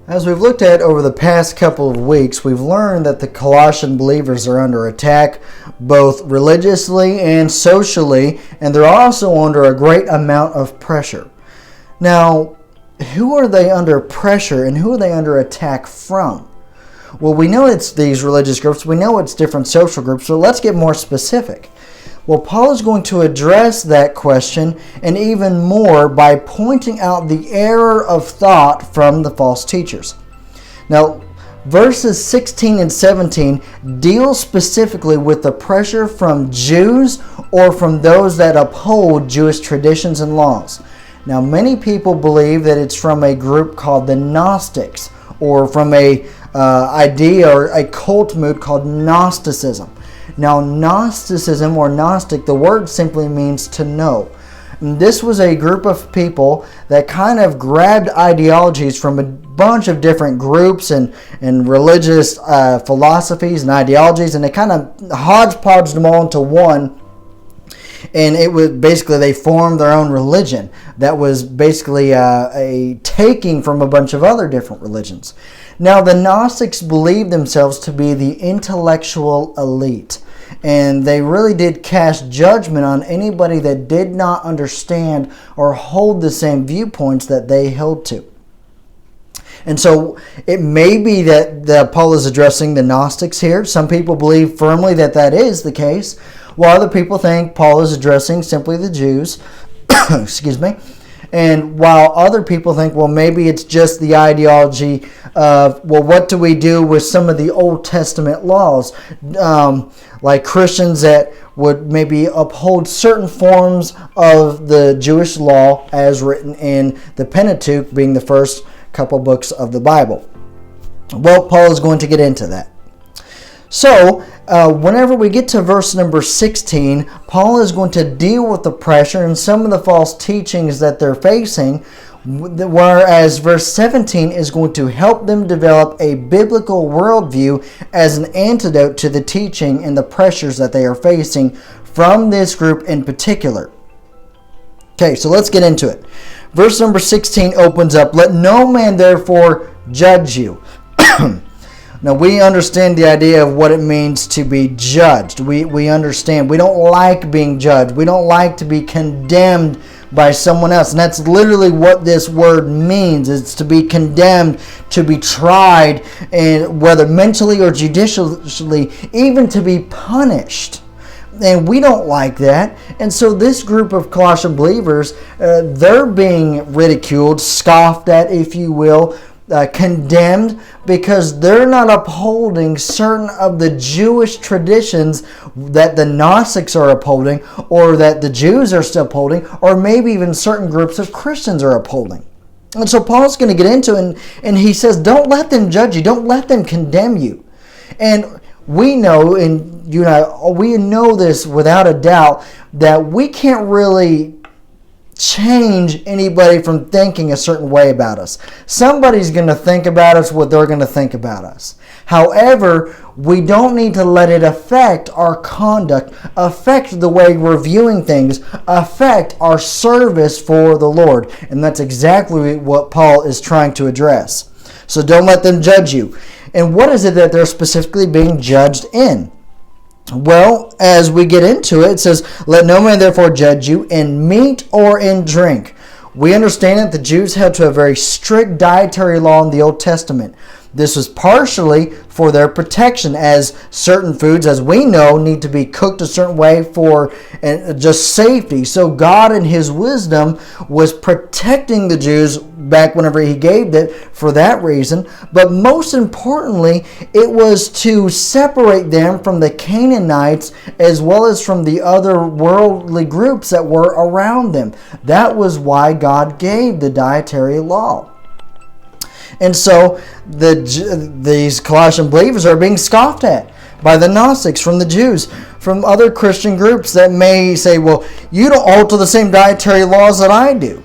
As we've looked at over the past couple of weeks, we've learned that the Colossian believers are under attack both religiously and socially, and they're also under a great amount of pressure. Now, who are they under pressure and who are they under attack from? Well, we know it's these religious groups, we know it's different social groups, so let's get more specific. Well, Paul is going to address that question and even more by pointing out the error of thought from the false teachers. Now, verses 16 and 17 deal specifically with the pressure from Jews or from those that uphold Jewish traditions and laws. Now, many people believe that it's from a group called the Gnostics or from a idea or a cult mood called Gnosticism. Now, Gnosticism or Gnostic, the word simply means to know. And this was a group of people that kind of grabbed ideologies from a bunch of different groups and religious philosophies and ideologies, and they kind of hodgepodged them all into one. And it was basically they formed their own religion that was basically a taking from a bunch of other different religions. Now, the Gnostics believed themselves to be the intellectual elite, and they really did cast judgment on anybody that did not understand or hold the same viewpoints that they held to. And so it may be that Paul is addressing the Gnostics here. Some people believe firmly that that is the case, while other people think Paul is addressing simply the Jews. Excuse me. And while other people think, well, maybe it's just the ideology of, well, what do we do with some of the Old Testament laws? Like Christians that would maybe uphold certain forms of the Jewish law as written in the Pentateuch, being the first couple books of the Bible. Well, Paul is going to get into that. So, whenever we get to verse number 16, Paul is going to deal with the pressure and some of the false teachings that they're facing, whereas verse 17 is going to help them develop a biblical worldview as an antidote to the teaching and the pressures that they are facing from this group in particular. Okay, so let's get into it. Verse number 16 opens up, "Let no man therefore judge you." Now, we understand the idea of what it means to be judged. We understand. We don't like being judged. We don't like to be condemned by someone else. And that's literally what this word means. It's to be condemned, to be tried, and whether mentally or judicially, even to be punished. And we don't like that. And so this group of Colossian believers, they're being ridiculed, scoffed at, if you will, condemned because they're not upholding certain of the Jewish traditions that the Gnostics are upholding, or that the Jews are still upholding, or maybe even certain groups of Christians are upholding. And so Paul's going to get into it, and he says, don't let them judge you. Don't let them condemn you. And we know, and you and I, we know this without a doubt, that we can't really change anybody from thinking a certain way about us. Somebody's going to think about us what they're going to think about us. However, we don't need to let it affect our conduct, affect the way we're viewing things, affect our service for the Lord. And that's exactly what Paul is trying to address. So don't let them judge you. And what is it that they're specifically being judged in? Well, as we get into it, it says, "Let no man therefore judge you in meat or in drink." We understand that the Jews held to a very strict dietary law in the Old Testament. This was partially for their protection, as certain foods, as we know, need to be cooked a certain way for just safety. So God in His wisdom was protecting the Jews back whenever He gave it for that reason. But most importantly, it was to separate them from the Canaanites as well as from the other worldly groups that were around them. That was why God gave the dietary law. And so these Colossian believers are being scoffed at by the Gnostics, from the Jews, from other Christian groups that may say, well, you don't hold to the same dietary laws that I do.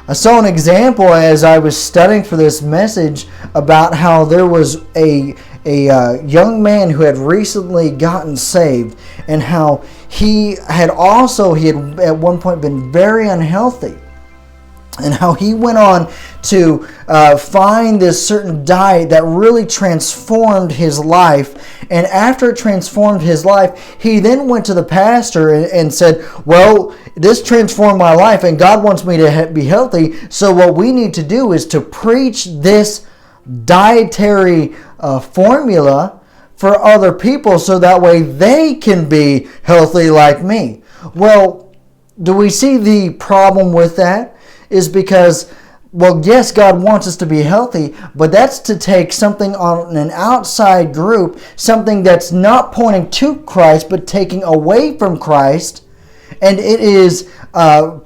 I saw an example as I was studying for this message about how there was a young man who had recently gotten saved, and how he had at one point been very unhealthy. and how he went on to find this certain diet that really transformed his life. And after it transformed his life, he then went to the pastor and said, well, this transformed my life and God wants me to be healthy. So what we need to do is to preach this dietary formula for other people so that way they can be healthy like me. Well, do we see the problem with that? Is because, well, yes, God wants us to be healthy, but that's to take something on an outside group, something that's not pointing to Christ, but taking away from Christ, and it is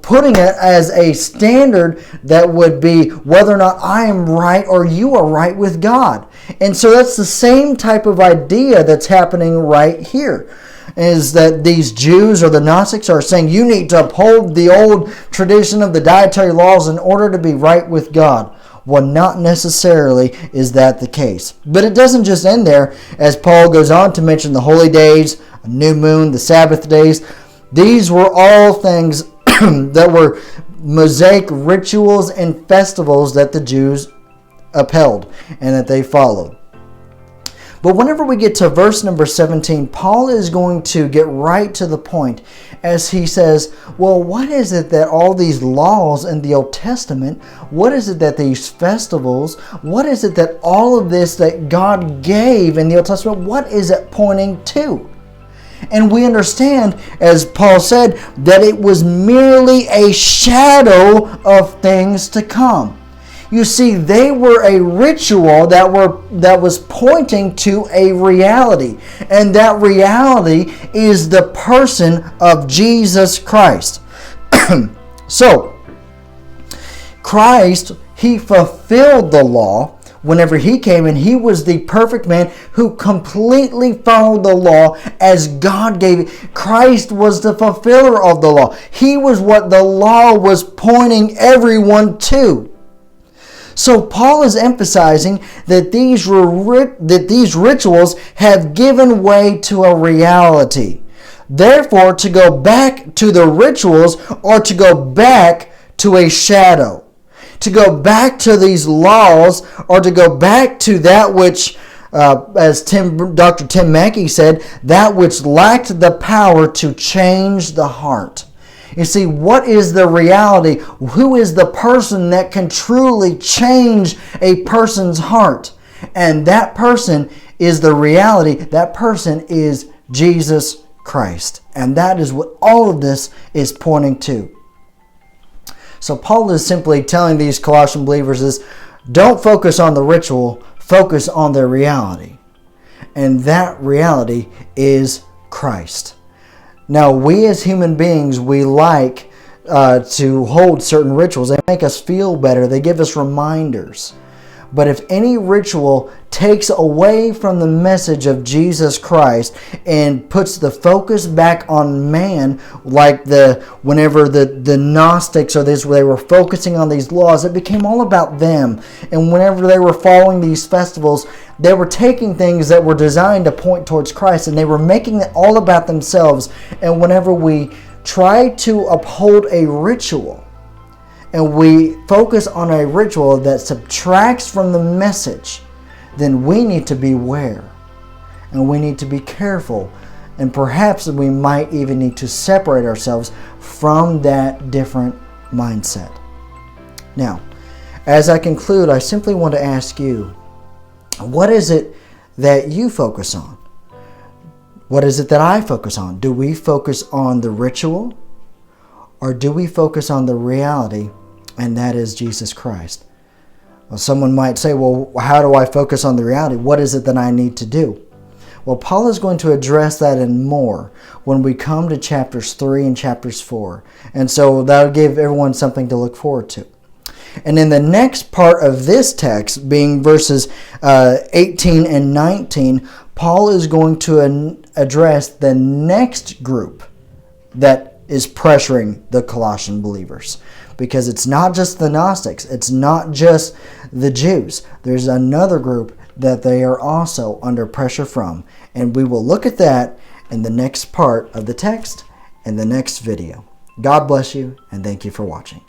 putting it as a standard that would be whether or not I am right or you are right with God. And so that's the same type of idea that's happening right here. Is that these Jews or the Gnostics are saying you need to uphold the old tradition of the dietary laws in order to be right with God. Well, not necessarily is that the case. But it doesn't just end there, as Paul goes on to mention the holy days, a new moon, the Sabbath days. These were all things that were Mosaic rituals and festivals that the Jews upheld and that they followed. But whenever we get to verse number 17, Paul is going to get right to the point as he says, well, what is it that all these laws in the Old Testament, what is it that these festivals, what is it that all of this that God gave in the Old Testament, what is it pointing to? And we understand, as Paul said, that it was merely a shadow of things to come. You see, they were a ritual that was pointing to a reality. And that reality is the person of Jesus Christ. So, Christ, he fulfilled the law whenever he came, and he was the perfect man who completely followed the law as God gave it. Christ was the fulfiller of the law. He was what the law was pointing everyone to. So Paul is emphasizing that these rituals have given way to a reality. Therefore, to go back to the rituals or to go back to a shadow. To go back to these laws or to go back to that which, as Dr. Tim Mackey said, that which lacked the power to change the heart. You see, what is the reality? Who is the person that can truly change a person's heart? And that person is the reality. That person is Jesus Christ. And that is what all of this is pointing to. So Paul is simply telling these Colossian believers is, don't focus on the ritual, focus on the reality. And that reality is Christ. Now, we as human beings, we like to hold certain rituals. They make us feel better. They give us reminders. But if any ritual takes away from the message of Jesus Christ and puts the focus back on man, like whenever the Gnostics or this, they were focusing on these laws, it became all about them. And whenever they were following these festivals, they were taking things that were designed to point towards Christ, and they were making it all about themselves. And whenever we try to uphold a ritual, and we focus on a ritual that subtracts from the message, then we need to beware. And we need to be careful. And perhaps we might even need to separate ourselves from that different mindset. Now, as I conclude, I simply want to ask you, what is it that you focus on? What is it that I focus on? Do we focus on the ritual? Or do we focus on the reality, and that is Jesus Christ? Well, someone might say, well, how do I focus on the reality? What is it that I need to do? Well, Paul is going to address that and more when we come to chapters 3 and chapters 4. And so that'll give everyone something to look forward to. And in the next part of this text, being verses 18 and 19, Paul is going to address the next group that is pressuring the Colossian believers. Because it's not just the Gnostics. It's not just the Jews. There's another group that they are also under pressure from. And we will look at that in the next part of the text in the next video. God bless you, and thank you for watching.